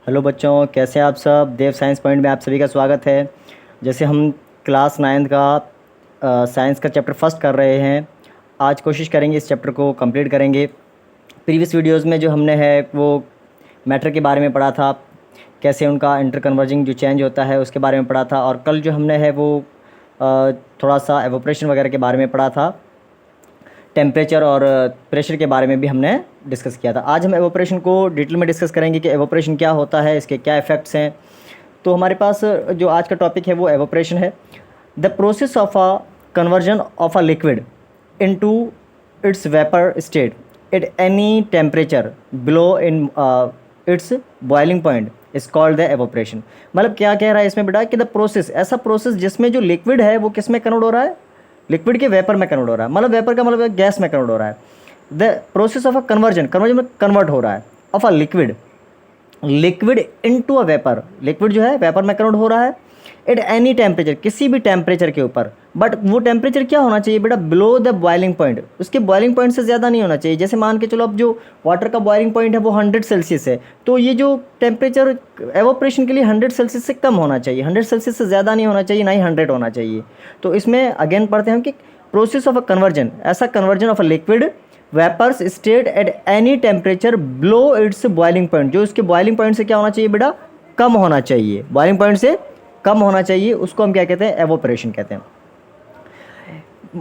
Hello बच्चों, कैसे हैं आप सब। देव साइंस पॉइंट में आप सभी का स्वागत है। जैसे हम क्लास 9 का साइंस का चैप्टर फर्स्ट कर रहे हैं, आज कोशिश करेंगे इस चैप्टर को कंप्लीट करेंगे। प्रीवियस वीडियोस में जो हमने है वो मैटर के बारे में पढ़ा था, कैसे उनका इंटर कन्वर्जिंग जो चेंज होता है उसके बारे में पढ़ा था, और कल जो हमने है वो थोड़ा सा एवोपरेशन वगैरह के बारे में पढ़ा था। टेम्परेचर और प्रेशर के बारे में भी हमने डिस्कस किया था। आज हम एवोपरेशन को डिटेल में डिस्कस करेंगे कि एवोपरेशन क्या होता है, इसके क्या इफ़ेक्ट्स हैं। तो हमारे पास जो आज का टॉपिक है वो एवोपरेशन है। The process of a conversion of a liquid into its vapour state at any temperature below in its boiling point is called the evaporation. मतलब क्या कह रहा है इसमें बेटा कि द प्रोसेस, ऐसा प्रोसेस जिसमें जो लिक्विड है वो किस में कन्वर्ट हो रहा है, लिक्विड के वेपर में कन्वर्ट हो रहा है। मतलब वेपर का मतलब गैस में कन्वर्ट हो रहा है। The process of a conversion, conversion में कन्वर्ट हो रहा है of a liquid, liquid into a vapour, liquid जो है वेपर में कन्वर्ट हो रहा है एट एनी टेम्परेचर, किसी भी टेम्परेचर के ऊपर। बट वो टेम्परेचर क्या होना चाहिए बेटा, बिलो द बॉइलिंग पॉइंट, उसके बॉइलिंग पॉइंट से ज़्यादा नहीं होना चाहिए। जैसे मान के चलो अब जो वाटर का बॉइलिंग पॉइंट है वो 100 सेल्सियस है, तो ये जो टेम्परेचर एवोपरेशन के लिए 100 सेल्सियस से कम होना चाहिए, 100 सेल्सियस से ज़्यादा नहीं होना चाहिए, ना ही 100 होना चाहिए। तो इसमें अगेन पढ़ते हैं कि प्रोसेस ऑफ अ कन्वर्जन, ऐसा conversion of a liquid vapours state at any temperature below its boiling point, जो इसके बॉइलिंग पॉइंट से क्या होना चाहिए बेटा, कम होना चाहिए, बॉइलिंग पॉइंट से कम होना चाहिए, उसको हम क्या कहते हैं, एवोपरेशन कहते हैं।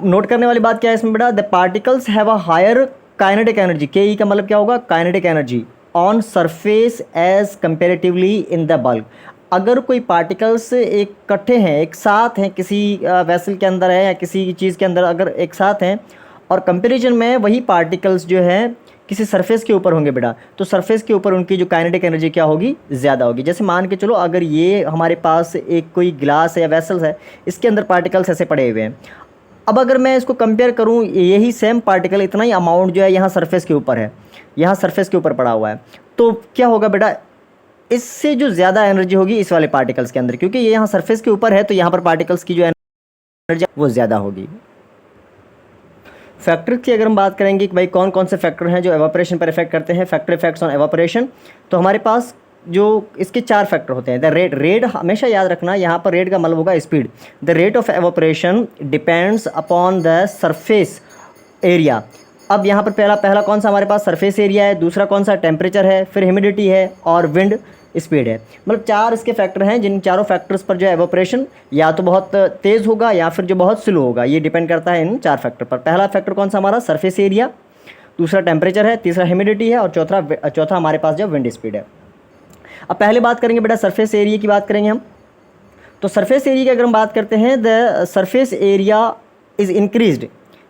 नोट करने वाली बात क्या है इसमें बेटा, the particles have a higher kinetic energy, K E का मतलब क्या होगा, kinetic energy on surface as comparatively in the bulk. अगर कोई पार्टिकल्स एक इकट्ठे हैं, एक साथ हैं, किसी वेसल के अंदर है या किसी चीज़ के अंदर अगर एक साथ हैं, और कंपेरिजन में वही पार्टिकल्स जो है किसी सरफेस के ऊपर होंगे बेटा, तो सरफेस के ऊपर उनकी जो काइनेटिक एनर्जी क्या होगी, ज़्यादा होगी। जैसे मान के चलो अगर ये हमारे पास एक कोई ग्लास है या वेसल्स है, इसके अंदर पार्टिकल्स ऐसे पड़े हुए हैं। अब अगर मैं इसको कंपेयर करूँ, यही सेम पार्टिकल इतना ही अमाउंट जो है यहाँ सरफेस के ऊपर है, यहाँ सरफेस के ऊपर पड़ा हुआ है, तो क्या होगा बेटा, इससे जो ज़्यादा एनर्जी होगी इस वाले पार्टिकल्स के अंदर, क्योंकि ये यहाँ सरफेस के ऊपर है, तो यहाँ पर पार्टिकल्स की जो एनर्जी वो ज़्यादा होगी। फैक्टर की अगर हम बात करेंगे कि भाई कौन कौन से फैक्टर हैं जो एवापोरेशन पर इफेक्ट करते हैं, फैक्टर इफेक्ट्स ऑन एवापोरेशन, तो हमारे पास जो इसके 4 फैक्टर होते हैं। द रेट, रेट हमेशा याद रखना, यहाँ पर रेट का मतलब होगा speed. The rate of evaporation depends upon the surface area. अब यहाँ पर पहला कौन सा हमारे पास सरफेस एरिया है, दूसरा कौन सा टेम्परेचर है, फिर ह्यूमिडिटी है और विंड स्पीड है। मतलब 4 इसके फैक्टर हैं, जिन चारों फैक्टर्स पर जो है एवोपरेशन या तो बहुत तेज़ होगा या फिर जो बहुत स्लो होगा, ये डिपेंड करता है इन 4 फैक्टर पर। पहला फैक्टर कौन सा हमारा, सरफेस एरिया, दूसरा टेम्परेचर है, तीसरा ह्यूमिडिटी है और चौथा हमारे पास जो विंड स्पीड है। अब पहले बात करेंगे बेटा सरफेस एरिया की बात करेंगे हम। तो सरफेस एरिया की अगर हम बात करते हैं, the surface area is increased,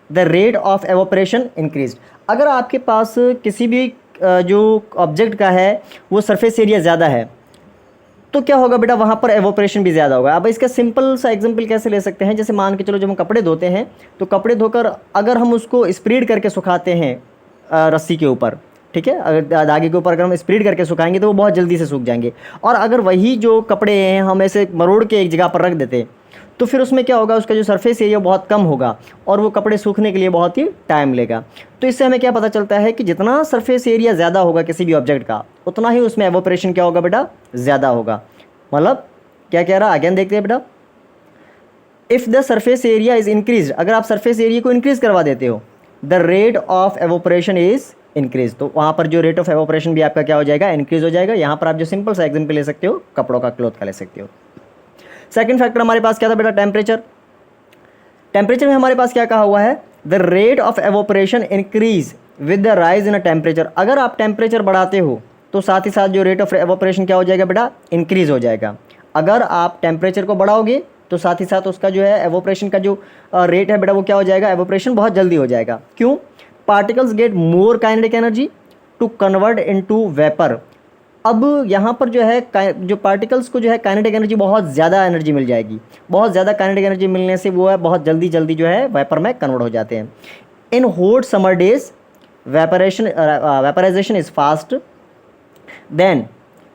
the rate of evaporation increased. अगर आपके पास किसी भी जो ऑब्जेक्ट का है वो सरफेस एरिया ज़्यादा है, तो क्या होगा बेटा, वहाँ पर एवोपरेशन भी ज़्यादा होगा। अब इसका सिंपल सा एग्जांपल कैसे ले सकते हैं, जैसे मान के चलो जब हम कपड़े धोते हैं, तो कपड़े धोकर अगर हम उसको स्प्रेड करके सुखाते हैं रस्सी के ऊपर, ठीक है, अगर धागे के ऊपर अगर हम स्प्रेड करके सुखाएंगे तो वो बहुत जल्दी से सूख जाएंगे। और अगर वही जो कपड़े हैं हम ऐसे मरोड़ के एक जगह पर रख देते, तो फिर उसमें क्या होगा, उसका जो सरफेस एरिया बहुत कम होगा और वो कपड़े सूखने के लिए बहुत ही टाइम लेगा। तो इससे हमें क्या पता चलता है कि जितना सरफेस एरिया ज़्यादा होगा किसी भी ऑब्जेक्ट का, उतना ही उसमें एवोपरेशन क्या होगा बेटा, ज़्यादा होगा। मतलब क्या कह रहा, अगेन देखते हैं बेटा, if the surface area is increase, अगर आप सरफेस एरिया को इंक्रीज करवा देते हो, the rate of evaporation is increase, तो वहाँ पर जो रेट ऑफ एवोपरेशन भी आपका क्या हो जाएगा, इंक्रीज हो जाएगा। यहाँ पर आप जो सिंपल सा एग्जाम्पल ले सकते हो, कपड़ों का, क्लॉथ का ले सकते हो। सेकंड फैक्टर हमारे पास क्या था बेटा, टेम्परेचर। टेम्परेचर में हमारे पास क्या कहा हुआ है, the rate of evaporation increase with the rise in a temperature. अगर आप टेम्परेचर बढ़ाते हो तो साथ ही साथ जो रेट ऑफ एवोपरेशन क्या हो जाएगा बेटा, इंक्रीज हो जाएगा। अगर आप टेम्परेचर को बढ़ाओगे तो साथ ही साथ उसका जो है एवोपरेशन का जो रेट है बेटा वो क्या हो जाएगा, एवोपरेशन बहुत जल्दी हो जाएगा। क्यों, particles get more kinetic energy to convert into vapour. अब यहाँ पर जो है जो पार्टिकल्स को जो है काइनेटिक एनर्जी, बहुत ज़्यादा एनर्जी मिल जाएगी। बहुत ज़्यादा काइनेटिक एनर्जी मिलने से वो है बहुत जल्दी जो है वेपर में कन्वर्ट हो जाते हैं। In hot summer days vaporisation is fast than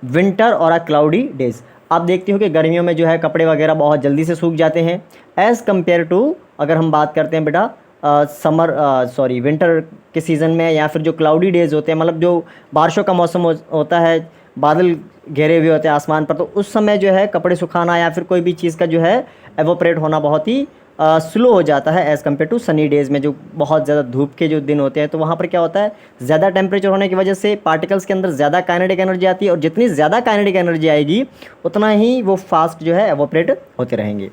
winter और अ क्लाउडी डेज। आप देखते हो कि गर्मियों में जो है कपड़े वगैरह बहुत जल्दी से सूख जाते हैं, एज़ कम्पेयर टू अगर हम बात करते हैं बेटा विंटर के सीज़न में, या फिर जो क्लाउडी डेज़ होते हैं, मतलब जो बारिशों का मौसम होता है, बादल घेरे हुए होते हैं आसमान पर, तो उस समय जो है कपड़े सुखाना या फिर कोई भी चीज़ का जो है एवोपरेट होना बहुत ही स्लो हो जाता है as compare to sunny days में, जो बहुत ज़्यादा धूप के जो दिन होते हैं। तो वहाँ पर क्या होता है, ज़्यादा टेम्परेचर होने की वजह से पार्टिकल्स के अंदर ज़्यादा काइनेटिक एनर्जी आती है, और जितनी ज़्यादा काइनेटिक एनर्जी आएगी उतना ही वो फास्ट जो है एवोपरेट होते रहेंगे।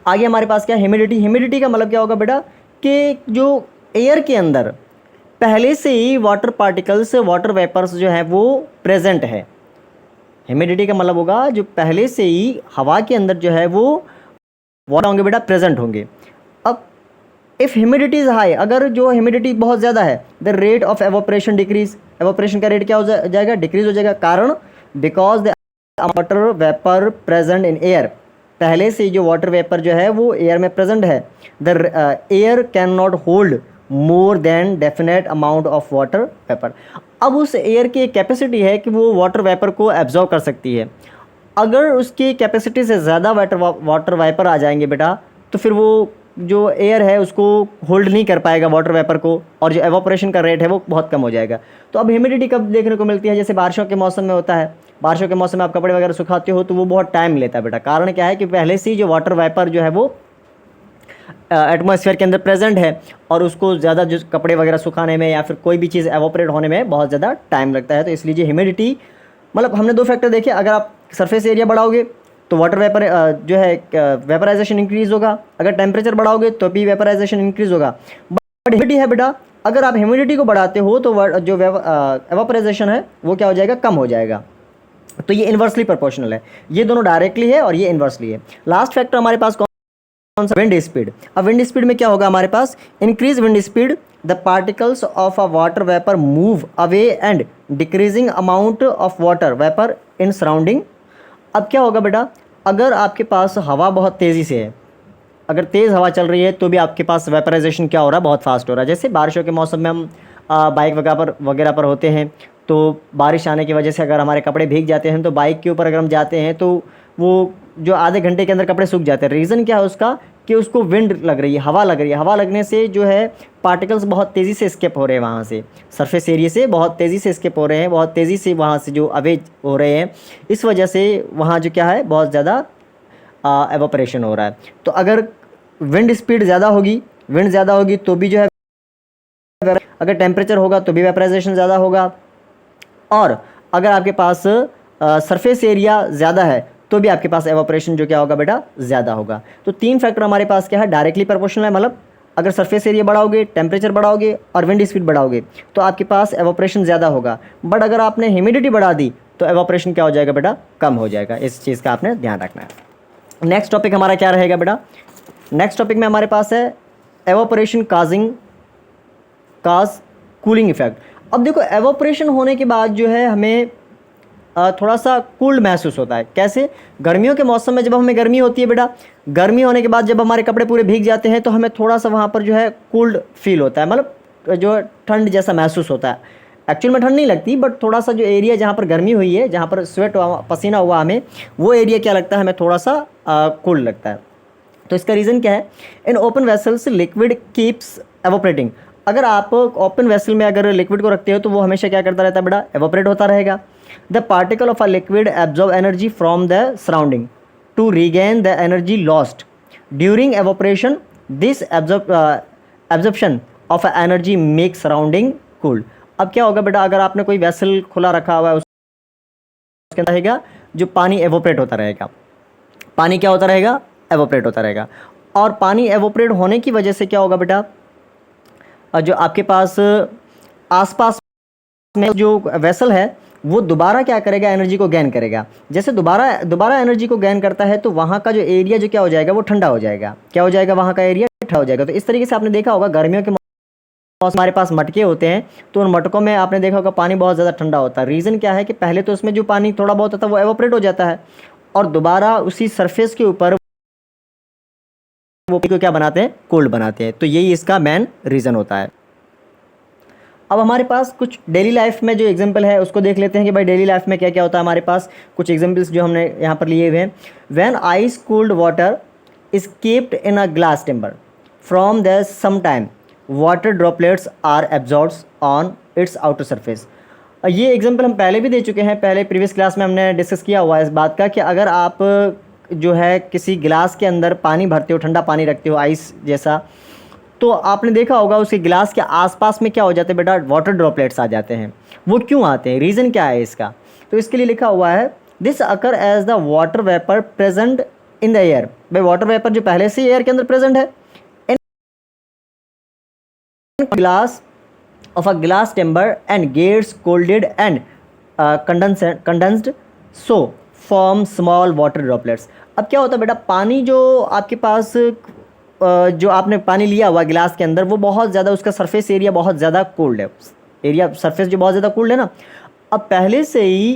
आगे हमारे पास क्या है, ह्यूमिडिटी। ह्यूमिडिटी का मतलब क्या होगा बेटा, कि जो एयर के अंदर पहले से ही वाटर पार्टिकल्स, वाटर वेपर्स जो है वो प्रेजेंट है। ह्यूमिडिटी का मतलब होगा जो पहले से ही हवा के अंदर जो है वो वाटर होंगे बेटा, प्रेजेंट होंगे। अब इफ़ ह्यूमिडिटी इज़ हाई, अगर जो ह्यूमिडिटी बहुत ज़्यादा है, the rate of evaporation decrease, evaporation का रेट क्या हो जाएगा, डिक्रीज हो जाएगा। कारण because the water vapour present in air, पहले से जो वाटर वेपर जो है वो एयर में प्रेजेंट है। The air can not hold more than definite amount of water vapour. अब उस एयर की कैपेसिटी है कि वो वाटर वेपर को एब्जॉर्व कर सकती है। अगर उसकी कैपेसिटी से ज़्यादा वाटर वेपर आ जाएंगे बेटा, तो फिर वो जो एयर है उसको होल्ड नहीं कर पाएगा वाटर वेपर को, और जो एवोपरेशन का रेट है वो बहुत कम हो जाएगा। तो अब ह्यूमिडिटी कब देखने को मिलती है, जैसे बारिशों के मौसम में होता है। बारिशों के मौसम में आप कपड़े वगैरह सुखाते हो तो वो बहुत टाइम लेता है बेटा। कारण क्या है कि पहले से ही जो वाटर वेपर जो है वो एटमॉस्फेयर के अंदर प्रेजेंट है, और उसको ज़्यादा जो कपड़े वगैरह सुखाने में या फिर कोई भी चीज़ एवोपरेट होने में बहुत ज़्यादा टाइम लगता है। तो इसलिए ह्यूमिडिटी, मतलब हमने दो फैक्टर देखे, अगर आप सरफेस एरिया बढ़ाओगे तो वाटर वेपर जो है वेपराइजेशन इंक्रीज़ होगा, अगर टेम्परेचर बढ़ाओगे तो भी वेपराइजेशन इंक्रीज़ होगा। बट ह्यूमिडिटी है बेटा, अगर आप ह्यूमिडिटी को बढ़ाते हो तो जो वेपराइजेशन है वो क्या हो जाएगा, कम हो जाएगा। तो ये इन्वर्सली प्रोपोर्शनल है, ये दोनों डायरेक्टली है और ये इन्वर्सली है। लास्ट फैक्टर हमारे पास कौन सा, विंड स्पीड। अब विंड स्पीड में क्या होगा हमारे पास, increase wind speed, the particles of a water vapour move away and decreasing amount of water vapour in surrounding. अब क्या होगा बेटा, अगर आपके पास हवा बहुत तेज़ी से है, अगर तेज़ हवा चल रही है तो भी आपके पास वेपराइजेशन क्या हो रहा है, बहुत फास्ट हो रहा है। जैसे बारिशों के मौसम में हम बाइक वगैरह पर होते हैं, तो बारिश आने की वजह से अगर हमारे कपड़े भीग जाते हैं तो बाइक के ऊपर अगर हम जाते हैं तो वो जो आधे घंटे के अंदर कपड़े सूख जाते हैं। रीज़न क्या है उसका, कि उसको विंड लग रही है, हवा लग रही है। हवा लगने से जो है पार्टिकल्स बहुत तेज़ी से एस्केप हो रहे हैं वहाँ से, सरफेस एरिया से बहुत तेज़ी से एस्केप हो रहे हैं, बहुत तेज़ी से वहाँ से जो अवे हो रहे हैं। इस वजह से वहाँ जो क्या है, बहुत ज़्यादा एवोपरेशन हो रहा है। तो अगर विंड स्पीड ज़्यादा होगी, विंड ज़्यादा होगी तो भी जो है, अगर टेम्परेचर होगा तो भी वेपराइजेशन ज़्यादा होगा, और अगर आपके पास सरफेस एरिया ज़्यादा है तो भी आपके पास एवोपरेशन जो क्या होगा बेटा, ज़्यादा होगा। तो तीन फैक्टर हमारे पास क्या है, डायरेक्टली प्रोपोर्शनल है, मतलब अगर सरफेस एरिया बढ़ाओगे, टेम्परेचर बढ़ाओगे और विंड स्पीड बढ़ाओगे तो आपके पास एवोपरेशन ज़्यादा होगा। बट अगर आपने ह्यूमिडिटी बढ़ा दी तो एवोपरेशन क्या हो जाएगा बेटा, कम हो जाएगा। इस चीज़ का आपने ध्यान रखना है। नेक्स्ट टॉपिक हमारा क्या रहेगा बेटा, नेक्स्ट टॉपिक में हमारे पास है एवोपरेशन काज कूलिंग इफेक्ट। अब देखो, एवोपरेशन होने के बाद जो है हमें थोड़ा सा कूल्ड महसूस होता है। कैसे, गर्मियों के मौसम में जब हमें गर्मी होती है बेटा, गर्मी होने के बाद जब हमारे कपड़े पूरे भीग जाते हैं तो हमें थोड़ा सा वहाँ पर जो है कूल्ड फील होता है, मतलब जो ठंड जैसा महसूस होता है। एक्चुअल में ठंड नहीं लगती, बट थोड़ा सा जो एरिया जहाँ पर गर्मी हुई है, जहाँ पर स्वेट हुआ, पसीना हुआ हमें, वो एरिया क्या लगता है, हमें थोड़ा सा कूल्ड लगता है। तो इसका रीज़न क्या है, in open vessels liquid keeps evaporating. अगर आप ओपन वेसल में अगर लिक्विड को रखते हो तो वो हमेशा क्या करता रहता है बेटा, एवोपरेट होता रहेगा। The particle of a liquid absorb energy from the surrounding to regain the energy lost during evaporation. This absorption of energy make surrounding cooled. अब क्या होगा बेटा, अगर आपने कोई वेसल खुला रखा हुआ है, उसके अंदर रहेगा जो पानी एवोपरेट होता रहेगा, पानी क्या होता रहेगा, एवोपरेट होता रहेगा। और पानी एवोपरेट होने की वजह से क्या होगा बेटा, जो आपके पास आसपास में जो वेसल है वो दोबारा क्या करेगा, एनर्जी को गेन करेगा। जैसे दोबारा एनर्जी को गेन करता है तो वहाँ का जो एरिया जो क्या हो जाएगा, वो ठंडा हो जाएगा। क्या हो जाएगा, वहाँ का एरिया ठंडा हो जाएगा। तो इस तरीके से आपने देखा होगा गर्मियों के मौसम हमारे पास मटके होते हैं, तो उन मटकों में आपने देखा होगा पानी बहुत ज़्यादा ठंडा होता है। रीज़न क्या है कि पहले तो उसमें जो पानी थोड़ा बहुत होता है वो एवोपरेट हो जाता है, और दोबारा उसी सरफेस के ऊपर वो को क्या बनाते हैं, कोल्ड बनाते हैं। तो यही इसका मेन रीज़न होता है। अब हमारे पास कुछ डेली लाइफ में जो एग्जांपल है उसको देख लेते हैं कि भाई डेली लाइफ में क्या क्या होता है। हमारे पास कुछ एग्जांपल्स जो हमने यहाँ पर लिए हुए हैं। When ice cooled water is keeped in a glass temper from the some time water droplets are absorbed on its outer surface. ये एग्जांपल हम पहले भी दे चुके हैं, पहले प्रीवियस क्लास में हमने डिस्कस किया हुआ है इस बात का कि अगर आप जो है किसी गिलास के अंदर पानी भरते हो, ठंडा पानी रखते हो आइस जैसा, तो आपने देखा होगा उसके गिलास के आसपास में क्या हो जाते हैं बेटा, वाटर ड्रॉपलेट्स आ जाते हैं। वो क्यों आते हैं, रीज़न क्या है इसका? तो इसके लिए लिखा हुआ है this occur as the water vapour present in the air. भाई वाटर वेपर जो पहले से एयर के अंदर प्रेजेंट है in glass of a glass chamber and gets cooled and condensed so form small water droplets। अब क्या होता है बेटा, पानी जो आपके पास जो आपने पानी लिया हुआ गिलास के अंदर वो बहुत ज़्यादा, उसका सरफेस एरिया बहुत ज़्यादा कोल्ड है, एरिया सरफेस जो बहुत ज़्यादा कोल्ड है ना। अब पहले से ही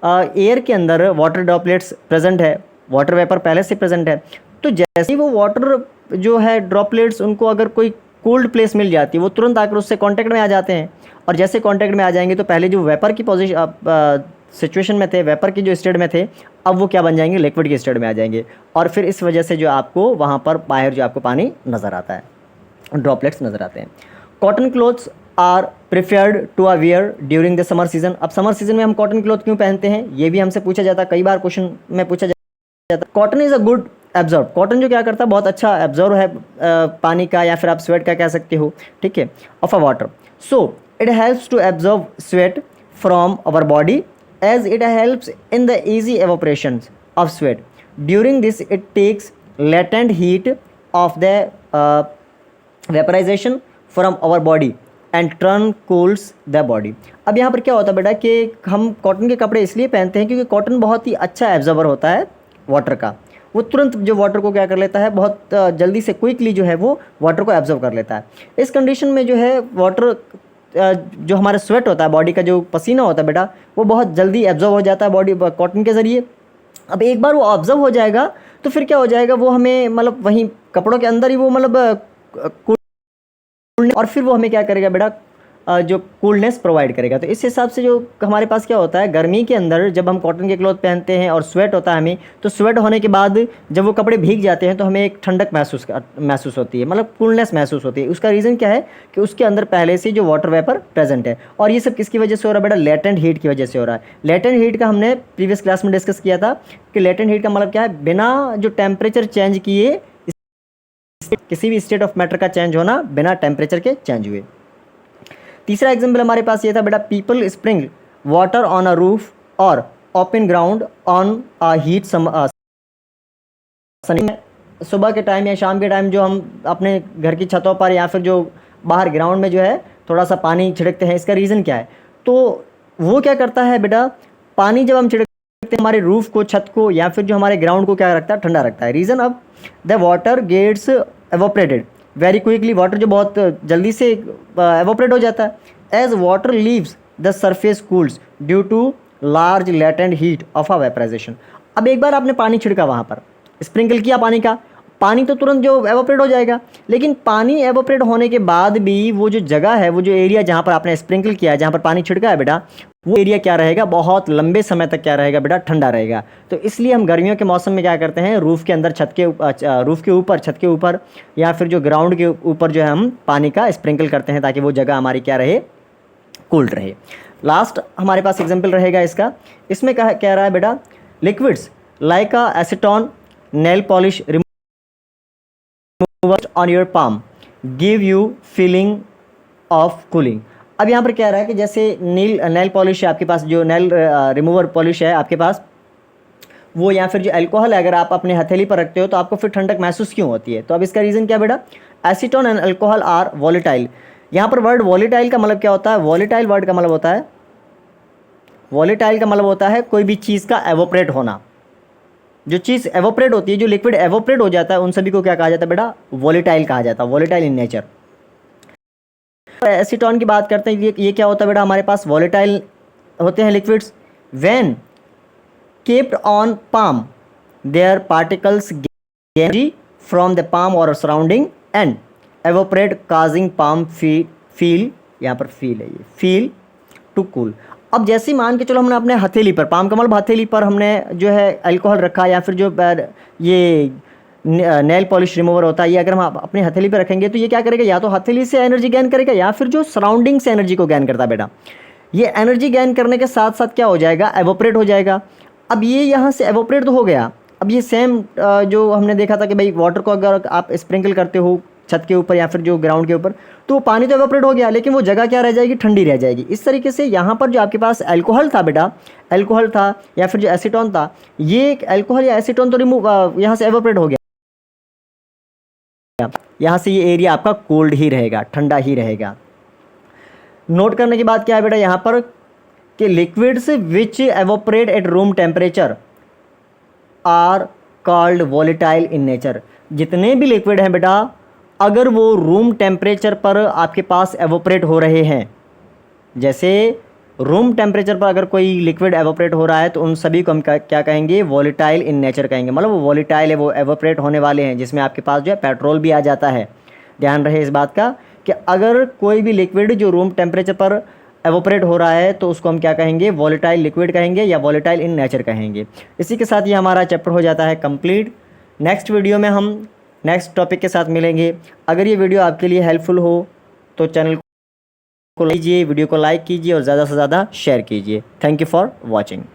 एयर के अंदर वाटर ड्रॉपलेट्स प्रेजेंट है, वाटर वेपर पहले से प्रेजेंट है। तो जैसे ही वो वाटर जो है ड्रॉपलेट्स, उनको अगर कोई कोल्ड प्लेस मिल जाती है, वो तुरंत आकर उससे कांटेक्ट में आ जाते हैं। और जैसे कांटेक्ट में आ जाएंगे तो पहले जो वेपर की पोजीशन सिचुएशन में थे, वेपर की जो स्टेट में थे, अब वो क्या बन जाएंगे, लिक्विड की स्टेट में आ जाएंगे। और फिर इस वजह से जो आपको वहाँ पर बाहर जो आपको पानी नज़र आता है, ड्रॉपलेट्स नज़र आते हैं। Cotton clothes are preferred to a wear during the summer season. अब समर सीजन में हम कॉटन क्लोथ क्यों पहनते हैं, ये भी हमसे पूछा जाता है, कई बार क्वेश्चन में पूछा जाता है। Cotton is a good absorb, cotton जो क्या करता है, बहुत अच्छा एब्जॉर्ब है पानी का, या फिर आप स्वेट का कह सकते हो, ठीक है, of a water. So it helps to absorb sweat from our body as it helps in the easy evaporation of sweat. During this it takes latent heat of the vaporisation from our body and turn cools the body. अब यहाँ पर क्या होता है बेटा कि हम cotton के कपड़े इसलिए पहनते हैं क्योंकि कॉटन बहुत ही अच्छा एब्जॉर्बर होता है वाटर का। वो तुरंत जो वाटर को क्या कर लेता है, बहुत जल्दी से क्विकली जो है वो वाटर को एब्जॉर्ब कर लेता है। इस कंडीशन में जो है वाटर जो हमारा स्वेट होता है, बॉडी का जो पसीना होता है बेटा, वो बहुत जल्दी एब्जॉर्ब हो जाता है बॉडी कॉटन के ज़रिए। अब एक बार वो ऑब्जर्व हो जाएगा तो फिर क्या हो जाएगा, वो हमें मतलब वहीं कपड़ों के अंदर ही वो मतलब और फिर वो हमें क्या करेगा बेटा, जो कूलनेस प्रोवाइड करेगा। तो इस हिसाब से जो हमारे पास क्या होता है, गर्मी के अंदर जब हम कॉटन के क्लॉथ पहनते हैं और स्वेट होता है हमें, तो स्वेट होने के बाद जब वो कपड़े भीग जाते हैं तो हमें एक ठंडक महसूस होती है, मतलब कूलनेस महसूस होती है। उसका रीज़न क्या है कि उसके अंदर पहले से जो वाटर वेपर प्रेजेंट है। और ये सब किसकी वजह से हो रहा है बेटा, लेटेंट हीट की वजह से हो रहा है। लेटेंट हीट का हमने प्रीवियस क्लास में डिस्कस किया था कि लेटेंट हीट का मतलब क्या है, बिना जो टेम्परेचर चेंज किए, किसी भी स्टेट ऑफ मैटर का चेंज होना बिना टेम्परेचर के चेंज हुए। तीसरा एग्जाम्पल हमारे पास ये था बेटा, people spring water on a roof और open ground on a heat सुबह के टाइम या शाम के टाइम जो हम अपने घर की छतों पर या फिर जो बाहर ग्राउंड में जो है थोड़ा सा पानी छिड़कते हैं। इसका रीज़न क्या है, तो वो क्या करता है बेटा, पानी जब हम छिड़कते हैं हमारे रूफ को, छत को, या फिर जो हमारे ग्राउंड को क्या रखता है, ठंडा रखता है। रीज़न, अब the water gets evaporated very quickly, water जो बहुत जल्दी से एवोपरेट हो जाता है। As water leaves the surface cools due to large latent heat of a vaporisation. अब एक बार आपने पानी छिड़का, वहाँ पर स्प्रिंकल किया पानी का, पानी तो तुरंत जो एवोपरेट हो जाएगा, लेकिन पानी एवोपरेट होने के बाद भी वो जो जगह है, वो जो एरिया जहाँ पर आपने स्प्रिंकल किया है, जहाँ पर पानी छिड़का है बेटा, वो एरिया क्या रहेगा, बहुत लंबे समय तक क्या रहेगा बेटा, ठंडा रहेगा। तो इसलिए हम गर्मियों के मौसम में क्या करते हैं, रूफ़ के अंदर, रूफ़ के ऊपर, छत के ऊपर, या फिर जो ग्राउंड के ऊपर जो है हम पानी का स्प्रिंकल करते हैं ताकि वो जगह हमारी क्या रहे, कूल्ड रहे। लास्ट हमारे पास एग्जाम्पल रहेगा इसका, इसमें कह रहा है बेटा, liquids like a acetone nail polish on your palm give you feeling of cooling. अब यहाँ पर क्या रहा है कि जैसे नेल पॉलिश है आपके पास, जो नेल रिमूवर पॉलिश है आपके पास, वो या फिर जो अल्कोहल है अगर आप अपने हथेली पर रखते हो तो आपको फिर ठंडक महसूस क्यों होती है। तो अब इसका रीज़न क्या बेटा, acetone and alcohol are volatile. यहाँ पर वर्ड वॉलेटाइल का मतलब क्या होता है, वॉलेटाइल वर्ड का मतलब होता है, वॉलेटाइल का मतलब होता है कोई भी चीज़ का एवोपरेट होना। जो चीज़ एवोपरेट होती है, जो लिक्विड एवोपरेट हो जाता है, उन सभी को क्या कहा जाता है बेटा, वॉलेटाइल कहा जाता है, वॉलेटाइल इन नेचर। एसीटोन की बात करते हैं, ये क्या होता है बेटा, हमारे पास वॉलेटाइल होते हैं liquids. When kept on palm their particles gain from the palm और surrounding and evaporate causing palm feel, यहाँ पर फील है, ये फील टू कूल। अब जैसे ही मान के चलो हमने अपने हथेली पर, पाम का मतलब हथेली पर हमने जो है अल्कोहल रखा, या फिर जो ये नेल पॉलिश रिमूवर होता है, ये अगर हम अपनी हथेली पे रखेंगे तो ये क्या करेगा, या तो हथेली से एनर्जी गेन करेगा या फिर जो सराउंडिंग से एनर्जी को गेन करता है बेटा। ये एनर्जी गेन करने के साथ साथ क्या हो जाएगा, एवोपरेट हो जाएगा। अब ये यहाँ से एवोपरेट तो हो गया। अब ये सेम जो हमने देखा था कि भाई वाटर को अगर आप स्प्रिंकल करते हो छत के ऊपर या फिर जो ग्राउंड के ऊपर, तो पानी तो एवोपरेट हो गया, लेकिन वो जगह क्या रह जाएगी, ठंडी रह जाएगी। इस तरीके से यहाँ पर जो आपके पास अल्कोहल था बेटा, अल्कोहल था या फिर जो एसीटोन था, ये अल्कोहल या एसीटोन तो रिमूव यहाँ से एवोपरेट हो गया। यहाँ से ये एरिया आपका कोल्ड ही रहेगा, ठंडा ही रहेगा। नोट करने की बात क्या है बेटा यहाँ पर कि liquids which evaporate at room temperature are called volatile in nature. जितने भी लिक्विड हैं बेटा, अगर वो रूम टेम्परेचर पर आपके पास एवोपरेट हो रहे हैं, जैसे रूम टेम्परेचर पर अगर कोई लिक्विड एवोपरेट हो रहा है तो उन सभी को हम क्या कहेंगे, वॉलेटाइल इन नेचर कहेंगे। मतलब वो वॉलेटाइल है, वो एवोपरेट होने वाले हैं, जिसमें आपके पास जो है पेट्रोल भी आ जाता है। ध्यान रहे इस बात का कि अगर कोई भी लिक्विड जो रूम टेम्परेचर पर एवोपरेट हो रहा है तो उसको हम क्या कहेंगे, वॉलेटाइल लिक्विड कहेंगे या वॉलेटाइल इन नेचर कहेंगे। इसी के साथ ये हमारा चैप्टर हो जाता है कंप्लीट। नेक्स्ट वीडियो में हम नेक्स्ट टॉपिक के साथ मिलेंगे। अगर ये वीडियो आपके लिए हेल्पफुल हो तो चैनल को कीजिए, वीडियो को लाइक कीजिए और ज़्यादा से ज़्यादा शेयर कीजिए। Thank you for watching.